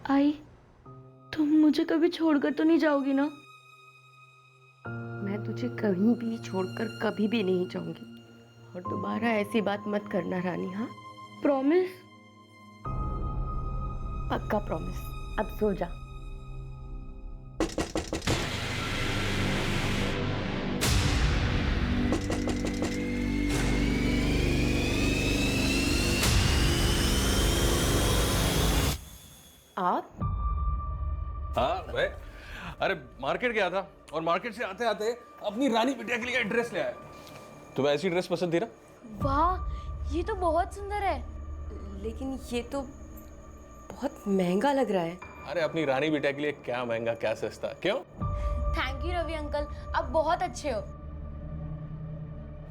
आई, तुम मुझे कभी छोड़कर तो नहीं जाओगी ना? मैं तुझे कहीं भी छोड़कर कभी भी नहीं जाऊंगी। और दोबारा ऐसी बात मत करना रानी। हाँ, प्रॉमिस? पक्का प्रॉमिस। अब सो जा। आप? हाँ मैं, अरे मार्केट गया था और मार्केट से आते आते अपनी रानी बिटिया के लिए ड्रेस ले आया। तुम्हें ऐसी ड्रेस पसंद थी ना? वाह, ये तो बहुत सुंदर है। लेकिन ये तो बहुत महंगा लग रहा है। अरे अपनी रानी बिटिया के लिए क्या महंगा क्या सस्ता, क्यों? थैंक यू रवि अंकल, आप बहुत अच्छे हो।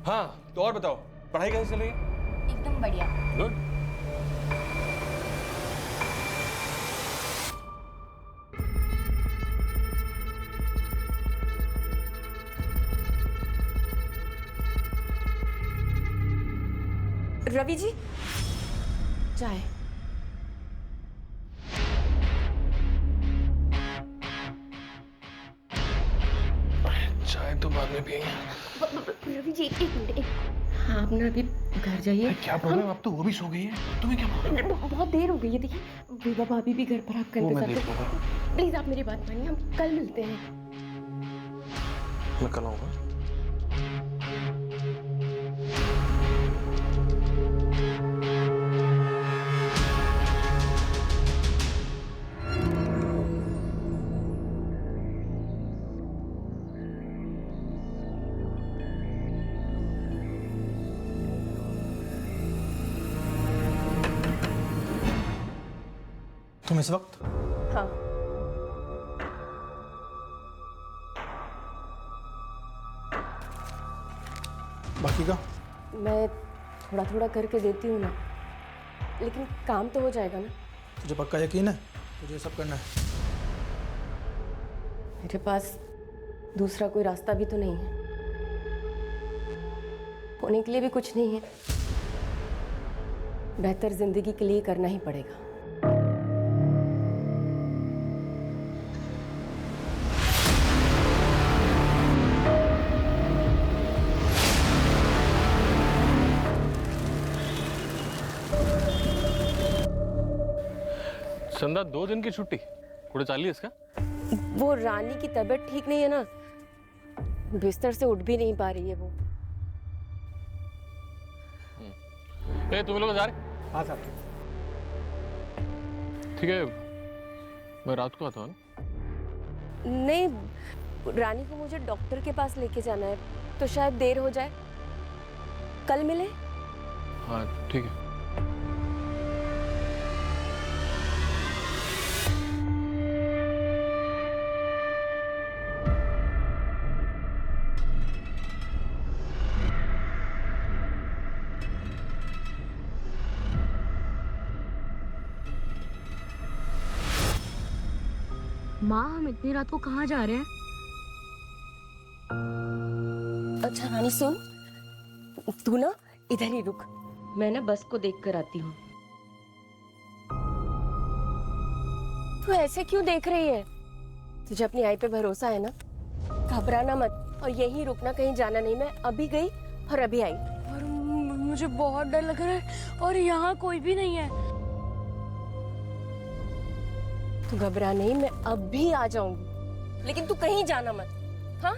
हाँ तो और बताओ, पढ़ाई कैसे चल रही है? एकदम बढ़िया। गुड। रवि जी, चाय। चाय तो बाद में पियेंगे। रवि जी एक मिनट। हाँ, आप ना अभी घर जाइए। क्या प्रॉब्लम? अब तो वो भी सो गई है, तुम्हें क्या प्रॉब्लम? बहुत देर हो गई है। देखिए विभा भाभी भी घर पर आपका इंतजार कर रही है। प्लीज आप मेरी बात मानिए, हम कल मिलते हैं। मैं कल आऊंगा। तुम इस वक्त? हाँ, बाकी का? मैं थोड़ा थोड़ा करके देती हूँ ना, लेकिन काम तो हो जाएगा ना? तुझे पक्का यकीन है तुझे ये सब करना है? मेरे पास दूसरा कोई रास्ता भी तो नहीं है। होने के लिए भी कुछ नहीं है। बेहतर जिंदगी के लिए करना ही पड़ेगा। संदा 2 दिन की छुट्टी कुछ चाली इसका? वो रानी की तबीयत ठीक नहीं है ना, बिस्तर से उठ भी नहीं पा रही है वो। ए तुम लोग जा रहे? हाँ साहब। ठीक है, मैं रात को आता हूँ ना? नहीं, रानी को मुझे डॉक्टर के पास लेके जाना है, तो शायद देर हो जाए। कल मिले? हाँ ठीक है। माँ, हम इतनी रात को कहाँ जा रहे हैं? अच्छा रानी सुन, तू ना इधर ही रुक, मैं ना बस को देख कर आती हूँ। तू ऐसे क्यों देख रही है? तुझे अपनी आई पे भरोसा है ना? घबराना मत और यहीं रुकना, कहीं जाना नहीं। मैं अभी गई और अभी आई। और मुझे बहुत डर लग रहा है और यहाँ कोई भी नहीं है। तू घबरा नहीं, मैं अब भी आ जाऊंगी, लेकिन तू कहीं जाना मत। हाँ?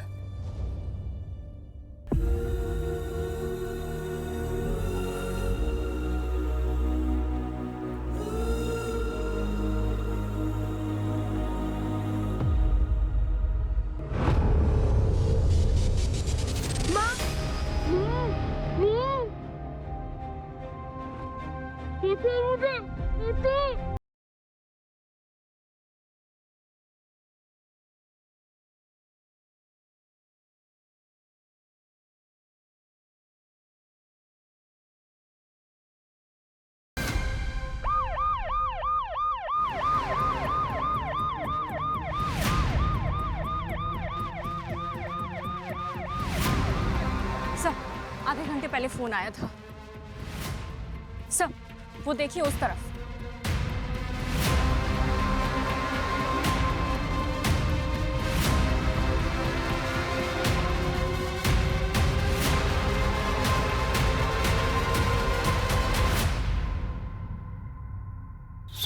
सर, आधे घंटे पहले फोन आया था। सर, वो देखिए उस तरफ।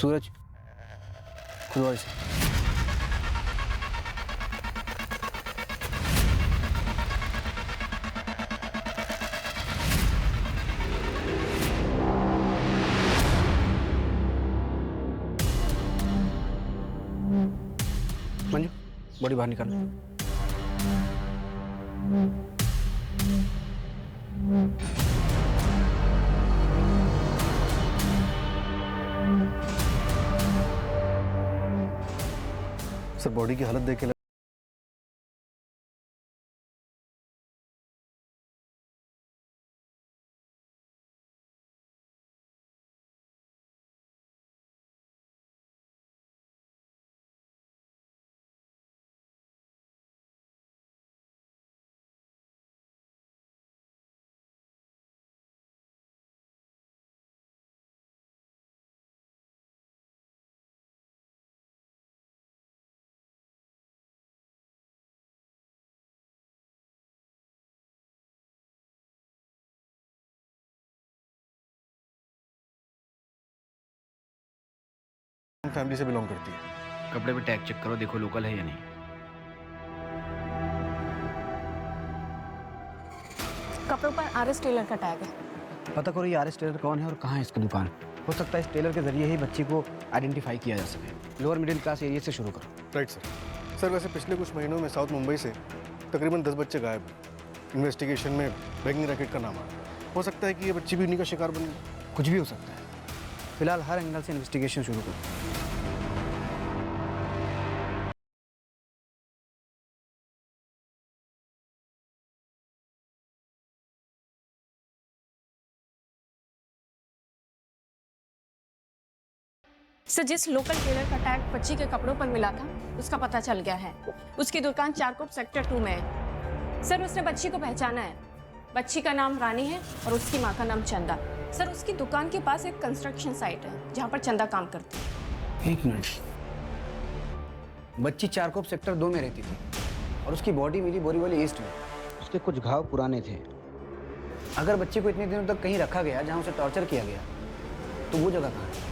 सूरज खुद से मंजू बॉडी बाहर निकालो। सर बॉडी की हालत देख के फैमिली से बिलोंग करती है। कपड़े पे टैग चेक करो, देखो लोकल है या नहीं। कपड़ों पर आरएस टेलर का टैग है। पता करो ये आरएस टेलर कौन है और कहाँ है इसकी दुकान। हो सकता है इस टेलर के जरिए ही बच्ची को आइडेंटिफाई किया जा सके। लोअर मिडिल क्लास एरिया से शुरू करो। Right sir. सर वैसे पिछले कुछ महीनों में साउथ मुंबई से तकरीबन 10 बच्चे गायब हैं। इन्वेस्टिगेशन में बैंकिंग रैकेट का नाम आया। हो सकता है कि ये बच्ची भी उन्हीं का शिकार बन गई। कुछ भी हो सकता है। फिलहाल हर एंगल से इन्वेस्टिगेशन शुरू करो। सर जिस लोकल टेलर का टैग बच्ची के कपड़ों पर मिला था उसका पता चल गया है। उसकी दुकान चारकोप सेक्टर 2 में है। सर उसने बच्ची को पहचाना है। बच्ची का नाम रानी है और उसकी माँ का नाम चंदा। सर उसकी दुकान के पास एक कंस्ट्रक्शन साइट है जहाँ पर चंदा काम करती है। एक मिनट, बच्ची चारकोप सेक्टर 2 में रहती थी और उसकी बॉडी मिली बोरीवली ईस्ट में। उसके कुछ घाव पुराने थे। अगर बच्ची को इतने दिनों तक कहीं रखा गया जहाँ उसे टॉर्चर किया गया तो वो जगह कहाँ है?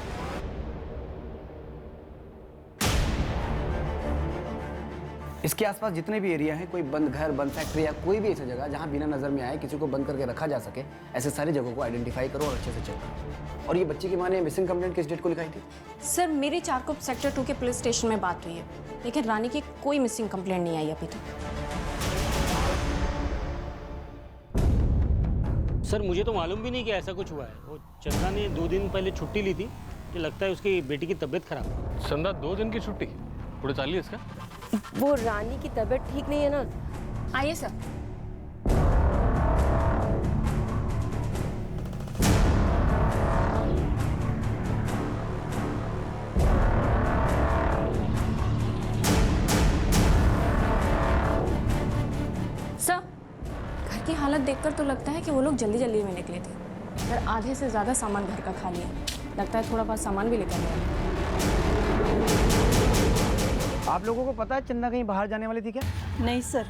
इसके आसपास जितने भी एरिया हैं, कोई बंद घर, बंद फैक्ट्री या कोई भी ऐसी जगह जहां बिना नजर में आए किसी को बंद करके रखा जा सके, ऐसे सारी जगहों को आइडेंटिफाई करो और अच्छे से चेक करो। और ये बच्ची की मां ने मिसिंग कंप्लेंट किस डेट को लिखाई थी? सर मेरी चारकोप सेक्टर 2 के पुलिस स्टेशन में बात हुई है, लेकिन रानी की कोई मिसिंग कंप्लेंट नहीं आई अभी तक। सर मुझे तो मालूम भी नहीं कि ऐसा कुछ हुआ है। वो चंदा ने 2 दिन पहले छुट्टी ली थी। मुझे लगता है उसकी बेटी की तबीयत खराब है। चंदा 2 दिन की छुट्टी पूरे चालिए इसका। वो रानी की तबीयत ठीक नहीं है ना। आइए सर। सर घर की हालत देखकर तो लगता है कि वो लोग जल्दी जल्दी में निकले थे। सर आधे से ज्यादा सामान घर का खा लिया। लगता है थोड़ा बहुत सामान भी लेकर गए। आप लोगों को पता है चंदा कहीं बाहर जाने वाली थी क्या? नहीं सर,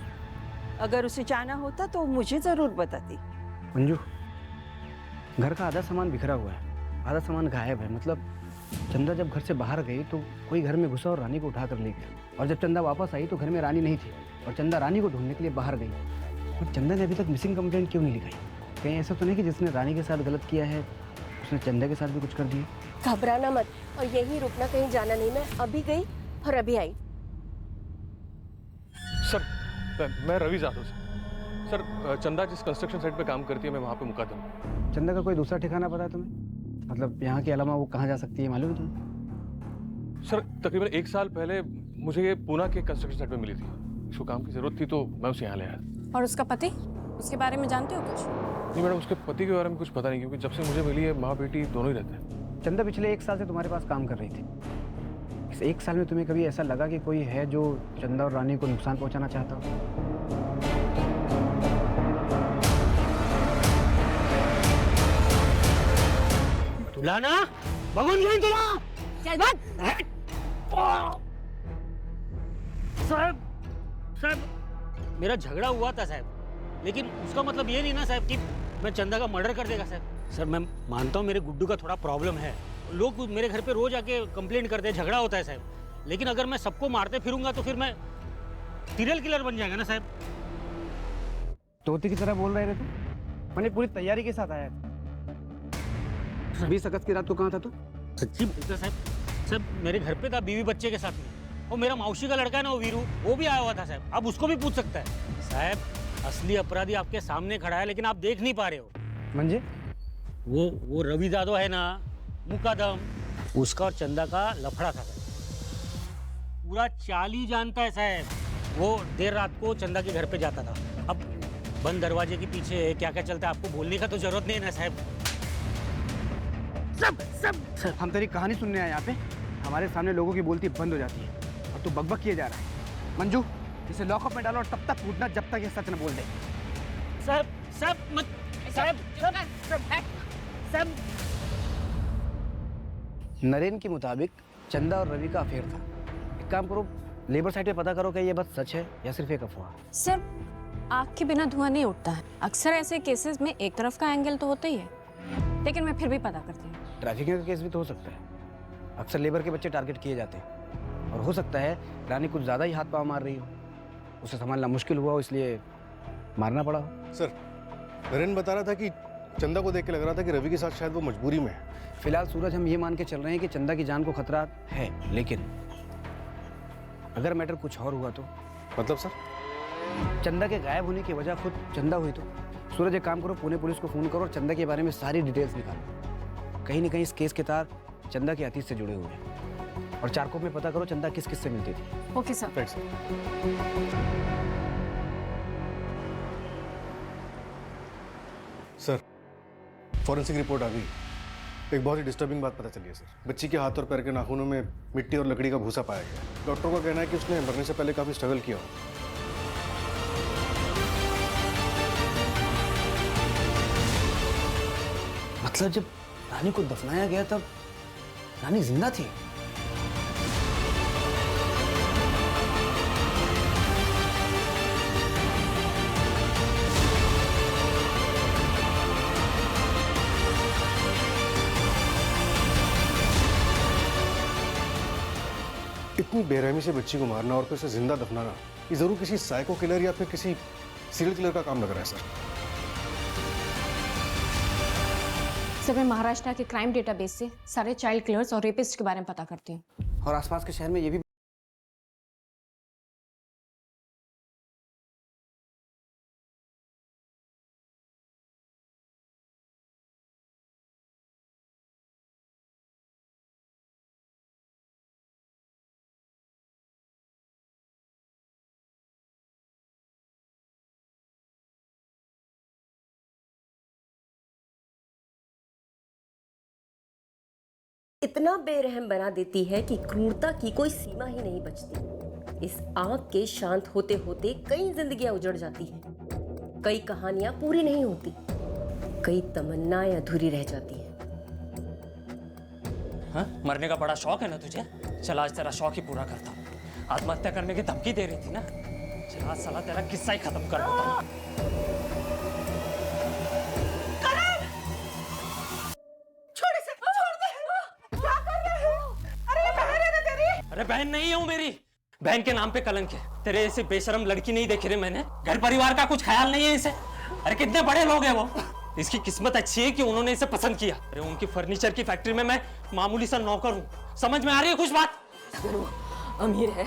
अगर उसे जाना होता तो मुझे जरूर बताती। मंजू, घर का आधा सामान बिखरा हुआ है, आधा सामान गायब है। मतलब चंदा जब घर से बाहर गई तो कोई घर में घुसा और रानी को उठा कर ले गया। और जब चंदा वापस आई तो घर में रानी नहीं थी और चंदा रानी को ढूंढने के लिए बाहर गई। और चंदा ने अभी तक मिसिंग कंप्लेंट क्यों नहीं लिखाई? कहीं ऐसा तो नहीं कि जिसने रानी के साथ गलत किया है उसने चंदा के साथ भी कुछ कर दिया? घबराना मत और यहीं रुकना, कहीं जाना नहीं। मैं अभी गई और अभी आई। सर मैं रवि जाधव सर। चंदा जिस कंस्ट्रक्शन साइट पे काम करती है मैं वहाँ पे मुकदम हूँ। चंदा का कोई दूसरा ठिकाना पता है तुम्हें? मतलब यहाँ के अलावा वो कहाँ जा सकती है मालूम है तुम्हें? सर तकरीबन 1 साल पहले मुझे ये पूना के कंस्ट्रक्शन साइट पे मिली थी। इसको काम की जरूरत थी तो मैं उसे यहाँ ले आया। और उसका पति, उसके बारे में जानते हो कुछ? नहीं मैडम, उसके पति के बारे में कुछ पता नहीं, क्योंकि जब से मुझे मिली है माँ बेटी दोनों ही रहते हैं। चंदा पिछले 1 साल से तुम्हारे पास काम कर रही थी। इस 1 साल में तुम्हें कभी ऐसा लगा कि कोई है जो चंदा और रानी को नुकसान पहुंचाना चाहता हो? तुलाना भगवान नहीं तुला। चल बात। साहब मेरा झगड़ा हुआ था साहब, लेकिन उसका मतलब ये नहीं ना साहब कि मैं चंदा का मर्डर कर देगा साहब। सर मैं मानता हूँ मेरे गुड्डू का थोड़ा प्रॉब्लम है, लोग मेरे घर पे रोज आके कंप्लेंट करते हैं, झगड़ा होता है साहब। लेकिन अगर मैं सबको मारते फिरूंगा तो फिर मैं सीरियल किलर बन जाएगा ना साहब। तोते की तरह बोल रहे थे तुम? मैंने पूरी तैयारी के साथ आया था। 20 अगस्त की रात को कहाँ था तू? सच्ची बोलते साहब। साहब मेरे घर पे था बीवी बच्चे के साथ में। और मेरा मौसी का लड़का है ना वो वीरू, वो भी आया हुआ था साहब। अब उसको भी पूछ सकता है साहब। असली अपराधी आपके सामने खड़ा है लेकिन आप देख नहीं पा रहे हो। मंजे वो रवि जादव है ना, मुकादम, उसका और चंदा का लफड़ा था साहब। पूरा चाल ही जानता है साहब। वो देर रात को चंदा के घर पे जाता था। अब बंद दरवाजे के पीछे क्या क्या चलता है आपको बोलने का तो जरूरत नहीं है ना साहब। सब हम तेरी कहानी सुनने आए यहाँ पे। हमारे सामने लोगों की बोलती बंद हो जाती है और तू बकबक किए जा रहा है। मंजू इसे लॉकअप में डालो और तब तक कूदना जब तक ये सच न बोल दे। साहब साहब मत साहब नरेन के मुताबिक चंदा और रवि का अफेयर था। एक काम करो, लेबर साइट पे पता करो कि ये बात सच है या सिर्फ एक अफवाह। सर आग के बिना धुआं नहीं उठता है। अक्सर ऐसे केसेस में एक तरफ का एंगल तो होता ही है, लेकिन मैं फिर भी पता करती हूँ। ट्रैफिकिंग का केस भी तो हो सकता है। अक्सर लेबर के बच्चे टारगेट किए जाते हैं और हो सकता है रानी कुछ ज़्यादा ही हाथ पाँव मार रही हो, उसे संभालना मुश्किल हुआ हो इसलिए मारना पड़ा हो। सर नरेन बता रहा था कि चंदा को देख के लग रहा था कि रवि के साथ शायद वो मजबूरी में है। फिलहाल सूरज हम ये मान के चल रहे हैं कि चंदा की जान को खतरा है, लेकिन अगर मैटर कुछ और हुआ तो? मतलब सर? चंदा के गायब होने की वजह खुद चंदा हुई तो? सूरज एक काम करो, पुणे पुलिस को फोन करो और चंदा के बारे में सारी डिटेल्स निकालो। कहीं ना कहीं इस केस के तार चंदा के अतीत से जुड़े हुए हैं और चारकोप में पता करो चंदा किस किस से मिलती थी। Okay sir. Thanks sir. Forensic report आ गई। एक बहुत ही डिस्टर्बिंग बात पता चली है सर। बच्ची के हाथ और पैर के नाखूनों में मिट्टी और लकड़ी का भूसा पाया गया। डॉक्टर का कहना है कि उसने मरने से पहले काफी स्ट्रगल किया हो। मतलब जब रानी को दफनाया गया तब रानी जिंदा थी? इतनी बेरहमी से बच्ची को मारना और फिर उसे जिंदा दफनाना, ये जरूर किसी साइको किलर या फिर किसी सीरियल किलर का काम लग रहा है सर। सर मैं महाराष्ट्र के क्राइम डेटाबेस से सारे चाइल्ड किलर्स और रेपिस्ट के बारे में पता करती हूँ। और आसपास के शहर में ये भी इतना बेरहम बना देती है कि क्रूरता की कोई सीमा ही नहीं बचती। इस आग के शांत होते होते कई जिंदगियां उजड़ जाती हैं, कई कहानियां पूरी नहीं होती, कई तमन्नाएं अधूरी रह जाती हैं। हाँ? मरने का बड़ा शौक है ना तुझे? चल आज तेरा शौक ही पूरा करता हूँ। आत्महत्या करने की धमकी दे रही थी ना, चल आज साला तेरा किस्सा ही खत्म कर देता हूँ। अरे बहन नहीं हूँ मेरी, बहन के नाम पे कलंक है। तेरे ऐसे बेशरम लड़की नहीं देखी रे मैंने। घर परिवार का कुछ ख्याल नहीं है इसे। अरे कितने बड़े लोग हैं वो। इसकी किस्मत अच्छी है कि उन्होंने इसे पसंद किया। अरे उनकी फर्नीचर की फैक्ट्री में मैं मामूली सा नौकर हूँ। समझ में आ रही है कुछ बात? अगर वो अमीर है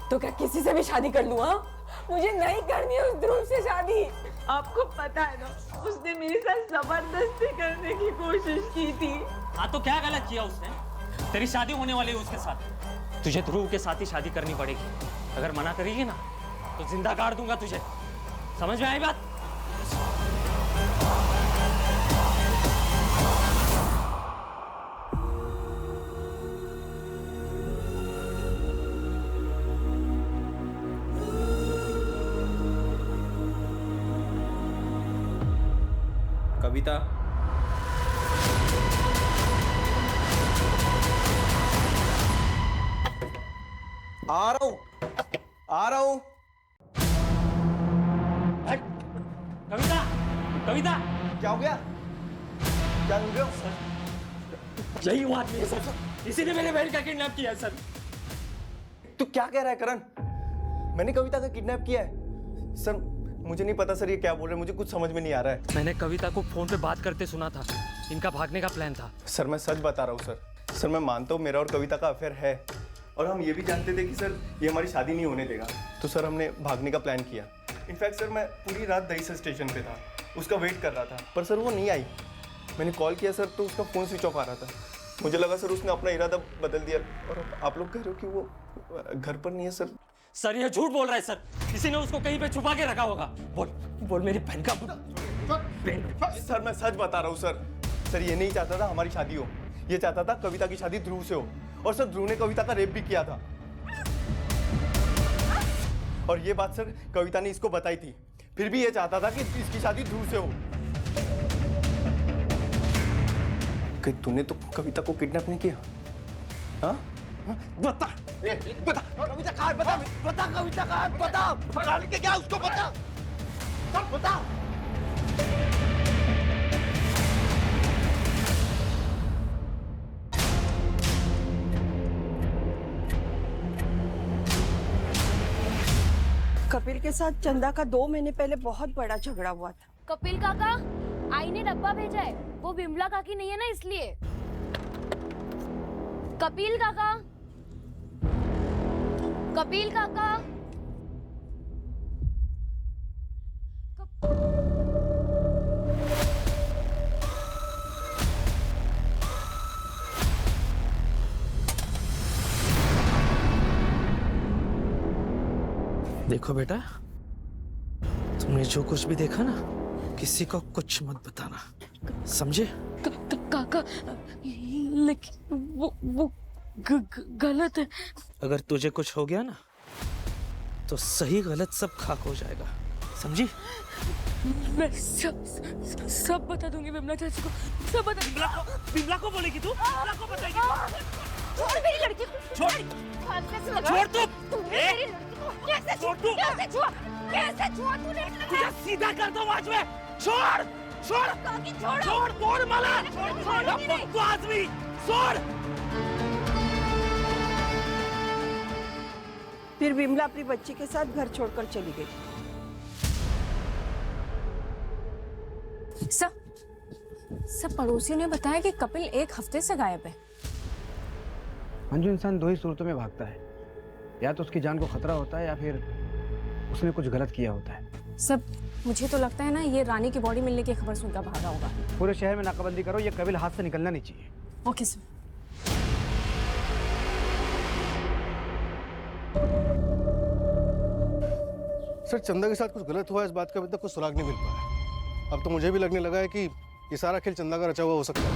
तो क्या किसी से भी शादी कर लूँ? मुझे नहीं करनी है उस ध्रुव से शादी। आपको पता है ना, उसने मेरे साथ जबरदस्ती करने की कोशिश की थी। हाँ तो क्या गलत किया उसने? तेरी शादी होने वाली है उसके साथ। तुझे ध्रुव के साथ ही शादी करनी पड़ेगी। अगर मना करेगी ना तो जिंदा गाड़ दूंगा तुझे। समझ में आई बात? कविता, आ रहा हूं, आ रहा हूं। कविता, कविता, क्या हो गया? क्या हो गया? यही वो आदमी है सर, इसी ने मेरे बहन का किडनैप किया है सर। तू क्या कह रहा है करण? मैंने कविता का किडनैप किया है? सर मुझे नहीं पता सर, ये क्या बोल रहे हैं, मुझे कुछ समझ में नहीं आ रहा है। मैंने कविता को फोन पे बात करते सुना था, इनका भागने का प्लान था। सर मैं सच बता रहा हूँ सर। सर मैं मानता हूँ मेरा और कविता का अफेयर है, और हम ये भी जानते थे कि सर ये हमारी शादी नहीं होने देगा, तो सर हमने भागने का प्लान किया। इनफैक्ट सर मैं पूरी रात दहीसर स्टेशन पे था, उसका वेट कर रहा था, पर सर वो नहीं आई। मैंने कॉल किया सर तो उसका फ़ोन स्विच ऑफ आ रहा था। मुझे लगा सर उसने अपना इरादा बदल दिया, और आप लोग कह रहे हो कि वो घर पर नहीं है सर। सर ये झूठ बोल रहा है सर, किसी ने उसको कहीं पे छुपा के रखा होगा। बोल बोल मेरी बहन का। सर मैं सच बता रहा हूँ सर। सर ये नहीं चाहता था हमारी शादी हो, ये चाहता था कविता की शादी ध्रुव से हो, और सर ध्रुव ने कविता का रेप भी किया था। और ये बात सर कविता ने इसको बताई थी, फिर भी ये चाहता था कि इसकी शादी ध्रुव से हो। कि तूने तो कविता को किडनैप नहीं किया? हाँ? बता बता कविता कहाँ है? बता कविता कहाँ है? बता पकड़ के क्या उसको बता, सब बता। कपिल के साथ चंदा का 2 महीने पहले बहुत बड़ा झगड़ा हुआ था। कपिल काका, आई ने डब्बा भेजा है, वो विमला काकी नहीं है ना इसलिए। कपिल काका, कपिल काका। देखो बेटा, तुमने जो कुछ भी देखा ना, किसी को कुछ मत बताना, समझे? काका, लेकिन वो गलत है। अगर तुझे कुछ हो गया ना तो सही गलत सब खाक हो जाएगा, समझी? मैं सब बता दूंगी विमला चाची को, सब बता। बिमला को बोलेगी तू? बिमला को बताएगी? छोड़ मेरी लड़की को, छोड़ तू! मेरी लड़की को कैसे छोड़ तू? कैसे छोड़ तूने? तुझे सीधा कर दो आज में। छोड़ छोड़ छोड़ तोड़ माला, छोड़ आदमी, छोड़। फिर विमला अपनी बच्ची के साथ घर छोड़कर चली गई। सब पड़ोसियों ने बताया कि कपिल 1 हफ्ते से गायब है। मंजू, इंसान 2 ही सूरतों में भागता है, या तो उसकी जान को खतरा होता है या फिर उसने कुछ गलत किया होता है। सब मुझे तो लगता है ना, ये रानी की बॉडी मिलने की खबर सुनकर भागा होगा। पूरे शहर में नाकाबंदी करो, ये कपिल हाथ से निकलना नहीं चाहिए। Okay sir. सर चंदा के साथ कुछ गलत हुआ, इस बात का अभी तक कुछ सुराग नहीं मिल पाया। अब तो मुझे भी लगने लगा है कि ये सारा खेल चंदा का रचा हुआ हो सकता है।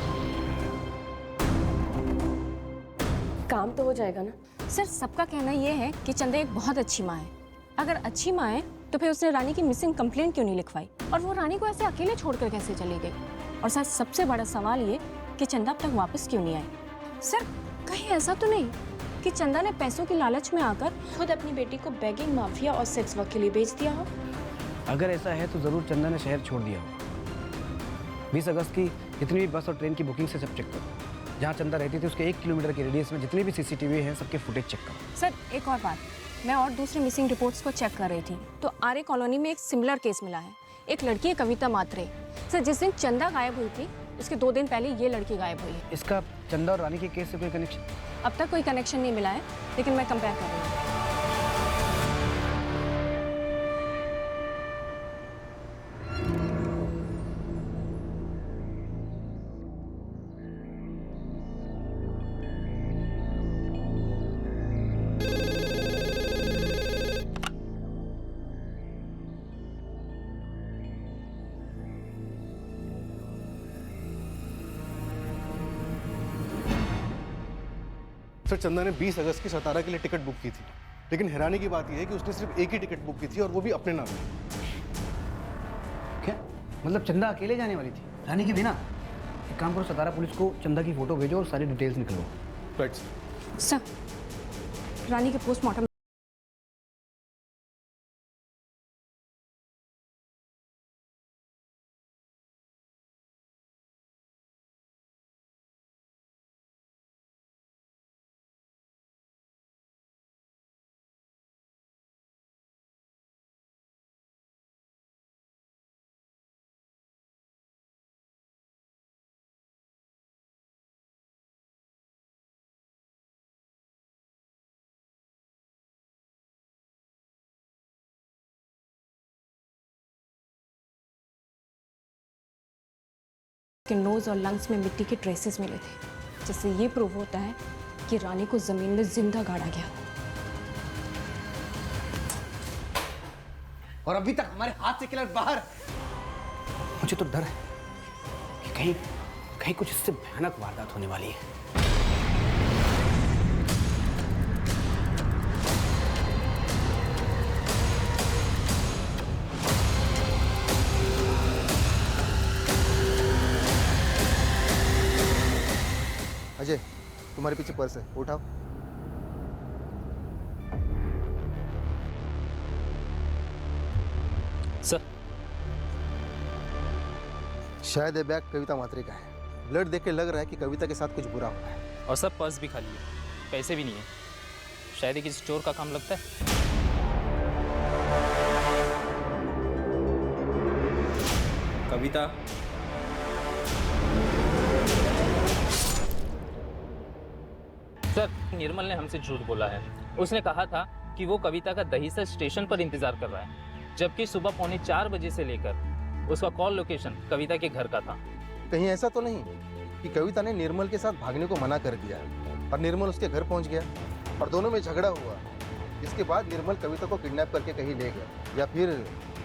काम तो हो जाएगा ना? सर सबका कहना ये है कि चंदा एक बहुत अच्छी माँ है। अगर अच्छी माँ है तो फिर उसने रानी की मिसिंग कंप्लेंट क्यों नहीं लिखवाई, और वो रानी को ऐसे अकेले छोड़कर कैसे चली गई? और सर सबसे बड़ा सवाल ये कि चंदा अब तक वापस क्यों नहीं आई? सर कहीं ऐसा तो नहीं कि चंदा ने पैसों की लालच में आकर खुद अपनी बेटी को बेगिंग माफिया और सेक्स वर्क के लिए बेच दिया हो? अगर ऐसा है तो जरूर चंदा ने शहर छोड़ दिया हो। 20 अगस्त की जितनी भी बस और ट्रेन की बुकिंग से सब चेक करो। जहाँ चंदा रहती थी उसके 1 किलोमीटर के रेडियस में जितने भी सीसीटीवी हैं सबके फुटेज चेक करो। सर एक और बात, मैं और दूसरी मिसिंग रिपोर्ट्स को चेक कर रही थी तो आर्य कॉलोनी में एक सिमिलर केस मिला है। एक लड़की है कविता मात्रे। सर जिस दिन चंदा गायब हुई थी उसके 2 दिन पहले ये लड़की गायब हुई है। इसका चंदा और रानी के केस से कोई कनेक्शन? अब तक कोई कनेक्शन नहीं मिला है, लेकिन मैं कंपेयर कर रही हूँ। सर चंदा ने 20 अगस्त की सतारा के लिए टिकट बुक की थी, लेकिन हैरानी की बात यह है कि उसने सिर्फ एक ही टिकट बुक की थी और वो भी अपने नाम पे। क्या मतलब चंदा अकेले जाने वाली थी, रानी के बिना? एक काम करो, सतारा पुलिस को चंदा की फोटो भेजो और सारी डिटेल्स निकलवाओ। राइट सर, रानी के पोस्टमार्टम कि नोज और लंग्स में मिट्टी के ट्रेसेस मिले थे, जिससे ये प्रूव होता है कि रानी को जमीन में जिंदा गाड़ा गया। और अभी तक हमारे हाथ से किलर बाहर। मुझे तो डर है कि कहीं कहीं कुछ इससे भयानक वारदात होने वाली है। अजय, तुम्हारे पीछे पर्स है, उठाओ। सर, शायद ये बैग कविता मात्रे का है। ब्लड देख के लग रहा है कि कविता के साथ कुछ बुरा हुआ है। और सर पर्स भी खाली है, पैसे भी नहीं है। शायद ये किसी चोर का काम लगता है। कविता, सर, निर्मल ने हमसे झूठ बोला है। उसने कहा था कि वो कविता का दहीसर स्टेशन पर इंतजार कर रहा है, जबकि सुबह 3:45 बजे से लेकर उसका कॉल लोकेशन कविता के घर का था। कहीं ऐसा तो नहीं कि कविता ने निर्मल के साथ भागने को मना कर दिया और निर्मल उसके घर पहुंच गया और दोनों में झगड़ा हुआ, इसके बाद निर्मल कविता को किडनैप करके कहीं ले गया, या फिर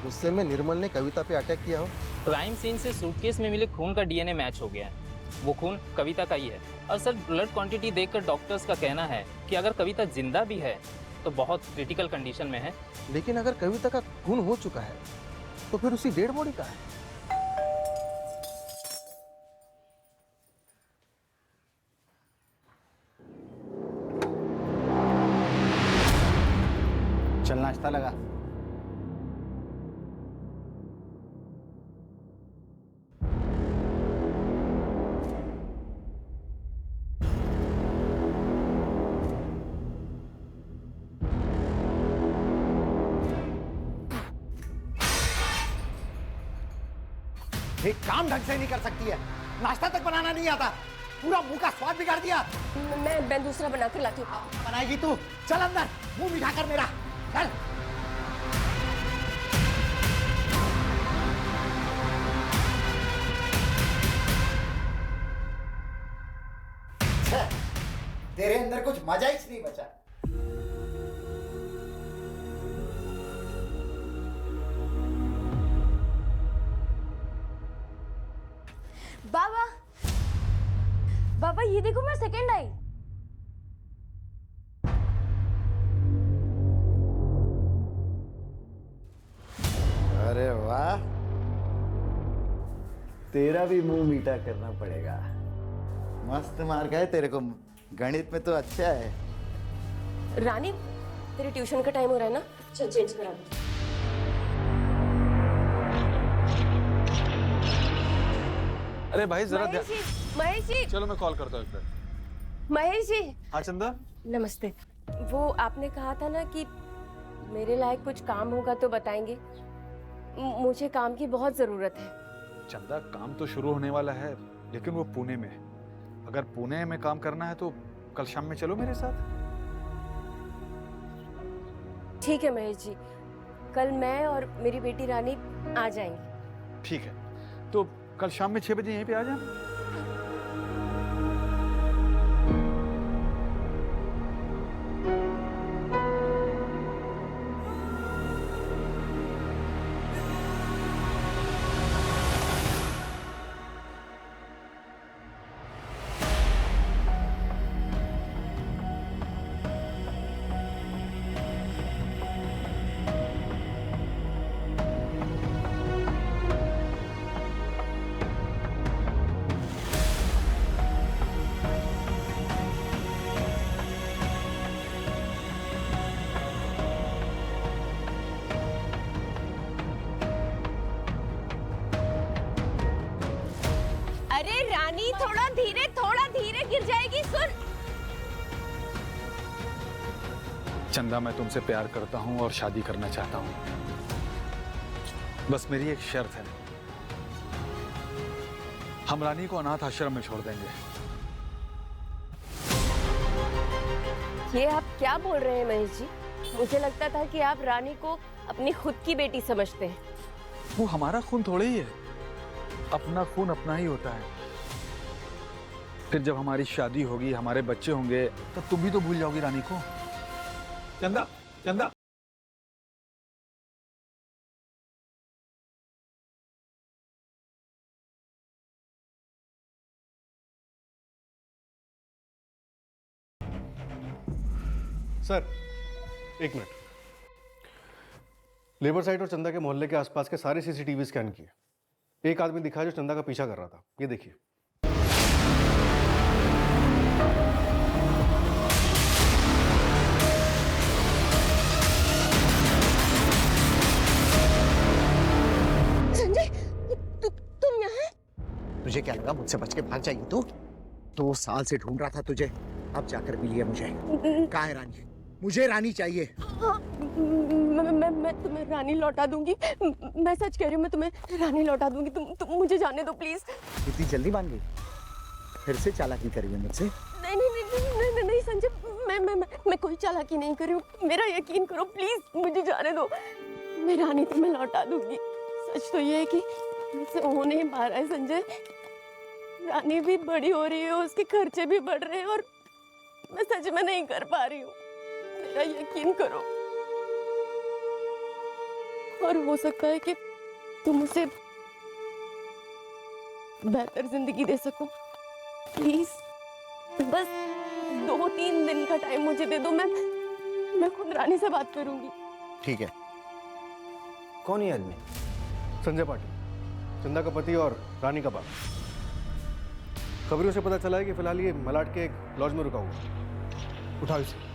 गुस्से में निर्मल ने कविता पे अटैक किया हो? क्राइम सीन से सूटकेस में मिले खून का डीएनए मैच हो गया है। वो खून कविता का ही है। और सर, ब्लड क्वांटिटी देखकर डॉक्टर्स का कहना है कि अगर कविता जिंदा भी है तो बहुत क्रिटिकल कंडीशन में है। लेकिन अगर कविता का खून हो चुका है तो फिर उसी डेड बॉडी का है। चल नाश्ता लगा। एक काम ढंग से नहीं कर सकती है, नाश्ता तक बनाना नहीं आता, पूरा मुंह का स्वाद बिगाड़ दिया। मैं दूसरा बना कर लाती हूँ। बनाएगी तू? चल अंदर, मुंह मिठा कर मेरा, चल। तेरे अंदर कुछ मजा ही नहीं बचा। बाबा, बाबा ये देखो, मैं सेकंड आई। अरे वाह, तेरा भी मुंह मीठा करना पड़ेगा। मस्त मार्क है तेरे को, गणित में तो अच्छा है। रानी, तेरे ट्यूशन का टाइम हो रहा है ना, चल चेंज करा दो। अरे भाई जरा महेश जी, चलो मैं कॉल करता हूँ एक बार। महेश जी। हाँ चंदा, नमस्ते। वो आपने कहा था ना कि मेरे लायक कुछ काम होगा तो बताएंगे। मुझे काम की बहुत जरूरत है। चंदा, काम तो शुरू होने वाला है, लेकिन वो पुणे में है। अगर पुणे में काम करना है तो कल शाम में चलो मेरे साथ। ठीक है महेश जी, कल मैं और मेरी बेटी रानी आ जाएंगे। ठीक है, तो कल शाम में 6 बजे यहीं पे आ जाना। अरे रानी, थोड़ा धीरे गिर जाएगी, सुन। चंदा, मैं तुमसे प्यार करता हूँ और शादी करना चाहता हूँ। बस मेरी एक शर्त है, हम रानी को अनाथ आश्रम में छोड़ देंगे। ये आप क्या बोल रहे हैं महेश जी? मुझे लगता था कि आप रानी को अपनी खुद की बेटी समझते हैं। वो हमारा खून थोड़े ही है, अपना खून अपना ही होता है। फिर जब हमारी शादी होगी, हमारे बच्चे होंगे, तब तुम भी तो भूल जाओगी रानी को। चंदा, चंदा। सर, एक मिनट। लेबर साइड और चंदा के मोहल्ले के आसपास के सारे सीसीटीवी स्कैन किए। एक आदमी दिखा जो चंदा का पीछा कर रहा था। ये देखिए। संजय, तुम यहाँ? तुझे क्या लगा मुझसे बच के भाग जाएगी तू? 2 साल से ढूंढ रहा था तुझे, अब जाकर मिली है मुझे। कहाँ है रानी? मुझे रानी चाहिए। हाँ, मैं तुम्हें रानी लौटा दूंगी। मैं सच कह रही हूँ, मैं तुम्हें रानी लौटा दूंगी। तुम मुझे जाने दो प्लीज। इतनी जल्दी मान गई? फिर से चालाकी करी है मुझसे? नहीं नहीं नहीं नहीं नहीं, नहीं संजय, मैं कोई चालाकी नहीं कर रही हूँ। मेरा यकीन करो प्लीज, मुझे जाने दो। मैं रानी तुम्हें लौटा दूंगी। सच तो ये है कि मुझसे हो नहीं पा रहा है संजय। रानी भी बड़ी हो रही है, उसके खर्चे भी बढ़ रहे हैं और मैं सच में नहीं कर पा रही हूँ। मेरा यकीन करो। और हो सकता है कि तुम उसे बेहतर जिंदगी दे सको। प्लीज बस 2-3 दिन का टाइम मुझे दे दो। मैं खुद रानी से बात करूंगी। ठीक है। कौन है आदमी? संजय पाटिल, चंदा का पति और रानी का बाप। खबरों से पता चला है कि फिलहाल ये मलाड के एक लॉज में रुका हुआ है। उठाओ इसे।